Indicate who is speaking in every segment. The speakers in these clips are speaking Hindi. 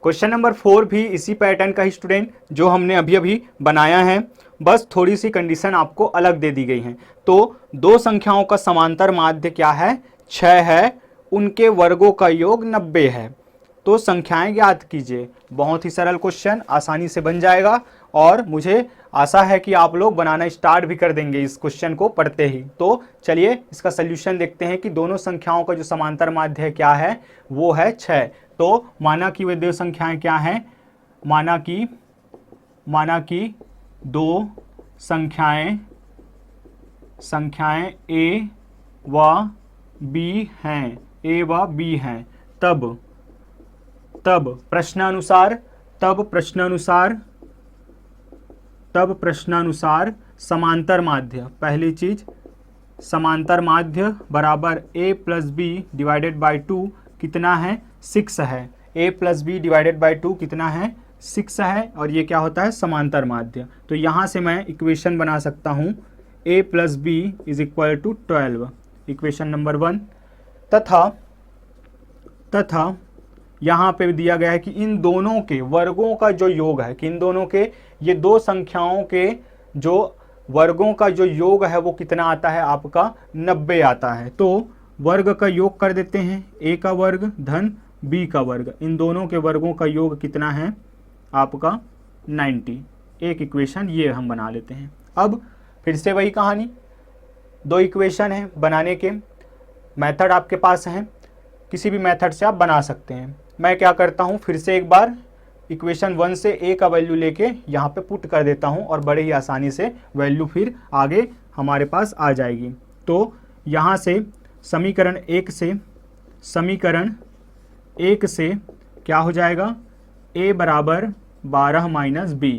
Speaker 1: क्वेश्चन नंबर 4 भी इसी पैटर्न का ही स्टूडेंट जो हमने अभी अभी बनाया है, बस थोड़ी सी कंडीशन आपको अलग दे दी गई है। तो दो संख्याओं का समांतर माध्य क्या है, 6 है, उनके वर्गों का योग 90 है। तो संख्याएं ज्ञात कीजिए। बहुत ही सरल क्वेश्चन, आसानी से बन जाएगा और मुझे आशा है कि आप लोग बनाना स्टार्ट भी कर देंगे इस क्वेश्चन को पढ़ते ही। तो चलिए इसका सोल्यूशन देखते हैं कि दोनों संख्याओं का जो समांतर माध्य क्या है वो है 6। तो माना कि वे दो संख्याएं क्या हैं, माना कि दो संख्याएं a व b हैं, a व b हैं, तब प्रश्नानुसार समांतर माध्य, पहली चीज समांतर माध्य बराबर a plus b divided by 2 कितना है, 6 है। a plus b divided by 2 कितना है, 6 है, और ये क्या होता है, समांतर माध्य। तो यहाँ से मैं इक्वेशन बना सकता हूँ a plus b is equal to 12, equation number 1। तथा यहाँ पे दिया गया है कि इन दोनों के वर्गों का जो योग है, कि इन दोनों के, ये दो संख्याओं के जो वर्गों का जो योग है वो कितना आता है, आपका 90 आता है। तो वर्ग का योग कर देते हैं, a का वर्ग धन b का वर्ग, इन दोनों के वर्गों का योग कितना है आपका 90। एक इक्वेशन ये हम बना लेते हैं। अब फिर से वही कहानी, दो इक्वेशन है बनाने के, मेथड आपके पास हैं, किसी भी मेथड से आप बना सकते हैं। मैं क्या करता हूँ, फिर से एक बार इक्वेशन 1 से a का वैल्यू लेके यहाँ पे पुट कर देता हूँ और बड़े ही आसानी से वैल्यू फिर आगे हमारे पास आ जाएगी। तो यहाँ से समीकरण 1 से क्या हो जाएगा, a बराबर 12 माइनस b,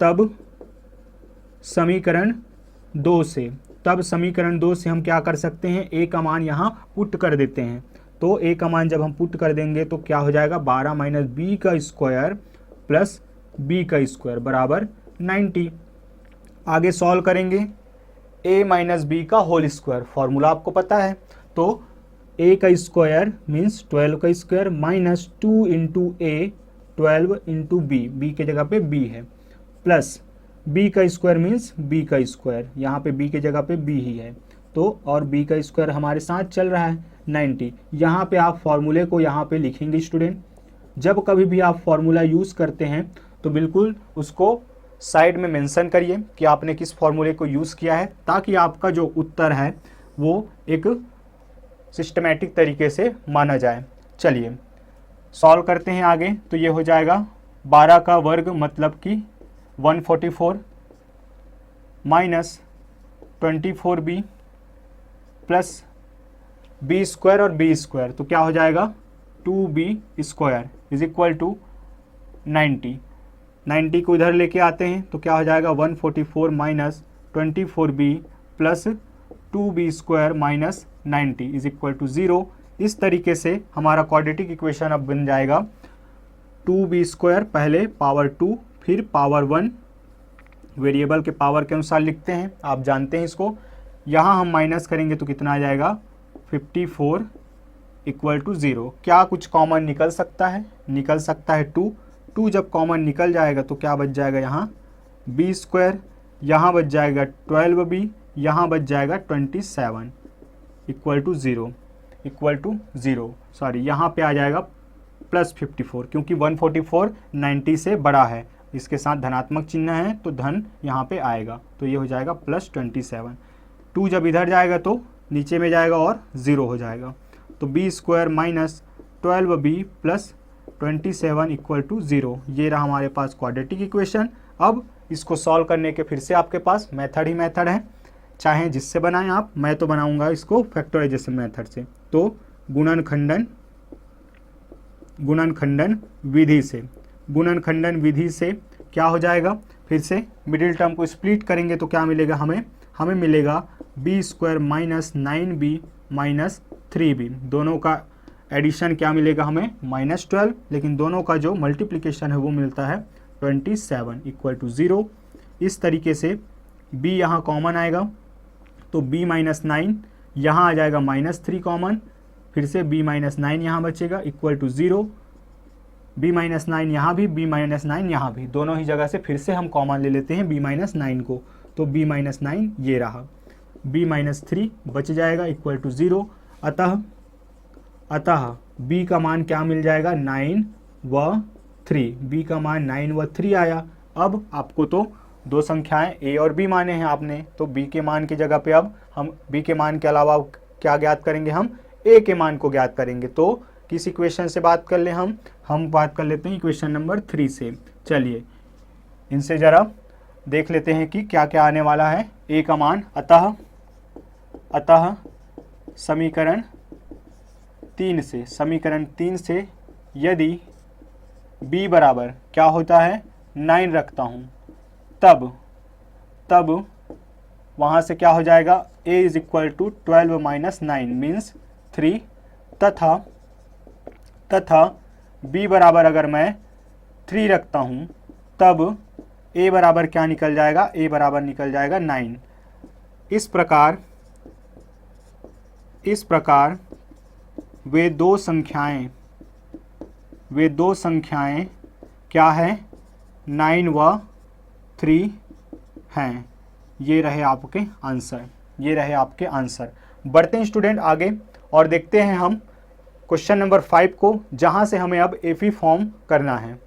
Speaker 1: तब समीकरण 2 से हम क्या कर सकते हैं, a का मान यहाँ पुट कर देते हैं। तो a का मान जब हम पुट कर देंगे तो क्या हो जाएगा, 12 माइनस बी का स्क्वायर प्लस b का स्क्वायर बराबर 90। आगे सॉल्व करेंगे, a माइनस बी का होल स्क्वायर, फॉर्मूला आपको पता है। तो a का स्क्वायर मीन्स 12 का square minus 2 into a 12 into b के जगह पे b है, प्लस b का स्क्वायर मीन्स b का स्क्वायर, यहाँ पे b के जगह पे b ही है। तो और b का स्क्वायर हमारे साथ चल रहा है 90। यहाँ पे आप फॉर्मूले को यहाँ पे लिखेंगे स्टूडेंट। जब कभी भी आप फॉर्मूला यूज़ करते हैं तो बिल्कुल उसको साइड में मेंशन करिए कि आपने किस फॉर्मूले को यूज़ किया है, ताकि आपका जो उत्तर है वो एक सिस्टमेटिक तरीके से माना जाए। चलिए सॉल्व करते हैं आगे। तो ये हो जाएगा 12 का वर्ग मतलब कि 144 minus 24b plus b square और बी स्क्वायर, तो क्या हो जाएगा 2b square is equal to 90 को इधर लेके आते हैं तो क्या हो जाएगा 144 minus 24b plus 2b square minus 90 is equal to 0। इस तरीके से हमारा क्वाड्रेटिक इक्वेशन अब बन जाएगा 2b स्क्वायर, पहले पावर 2 फिर पावर 1, वेरिएबल के पावर के अनुसार लिखते हैं, आप जानते हैं इसको। यहाँ हम माइनस करेंगे तो कितना आ जाएगा 54 इक्वल टू 0। क्या कुछ कॉमन निकल सकता है, निकल सकता है 2 जब कॉमन निकल जाएगा तो क्या बच जाएगा यहाँ b स्क्वायर, यहाँ बच जाएगा 12b, यहाँ बच जाएगा 27 इक्वल टू 0 सॉरी, यहाँ पे आ जाएगा प्लस 54, क्योंकि 144 90 से बड़ा है, इसके साथ धनात्मक चिन्ह है तो धन यहाँ पे आएगा, तो ये हो जाएगा प्लस 27। 2 जब इधर जाएगा तो नीचे में जाएगा और 0 हो जाएगा, तो b square minus 12b plus 27 equal to 0। ये रहा हमारे पास क्वाड्रेटिक इक्वेशन। अब इसको सॉल्व करने के फिर से आपके पास मेथड ही मेथड है, चाहे जिससे बनाएं आप, मैं तो बनाऊंगा इसको फैक्टराइजेशन मेथड से। तो गुणनखंडन विधि से क्या हो जाएगा, फिर से मिडिल टर्म को स्प्लिट करेंगे तो क्या मिलेगा हमें मिलेगा b square minus 9b minus 3b, दोनों का एडिशन क्या मिलेगा हमें -12, लेकिन दोनों का जो मल्टीप्लिकेशन है वो मिलता है 27 इक्वल टू 0। इस तरीके से b यहाँ कॉमन आएगा तो b माइनस 9, यहाँ आ जाएगा -3 कॉमन, फिर से b माइनस 9 यहाँ बचेगा इक्वल टू 0, b माइनस 9 यहाँ भी, b माइनस 9 यहाँ भी, दोनों ही जगह से फिर से हम कॉमन ले लेते हैं b माइनस 9 को, तो b माइनस 9 ये रहा, b माइनस 3 बच जाएगा इक्वल टू 0। अतः b का मान क्या मिल जाएगा, 9 व 3, b का मान 9 व 3 आया। अब आपको तो दो संख्याएं a और b माने हैं आपने, तो b के मान की जगह पे अब हम b के मान के अलावा क्या ज्ञात करेंगे, हम a के मान को ज्ञात करेंगे। तो किस इक्वेशन से बात कर ले, हम बात कर लेते हैं इक्वेशन नंबर 3 से। चलिए इनसे ज़रा देख लेते हैं कि क्या क्या आने वाला है। a का मान अतः समीकरण 3 से यदि b बराबर क्या होता है, 9 रखता हूँ, तब वहाँ से क्या हो जाएगा, a is equal to 12 minus 9 means 3, तथा b बराबर अगर मैं 3 रखता हूँ तब a बराबर क्या निकल जाएगा, a बराबर निकल जाएगा 9। इस प्रकार वे दो संख्याएं क्या है, 9 व 3 हैं। ये रहे आपके आंसर। बढ़ते हैं स्टूडेंट आगे और देखते हैं हम क्वेश्चन नंबर 5 को, जहां से हमें अब एफी फॉर्म करना है।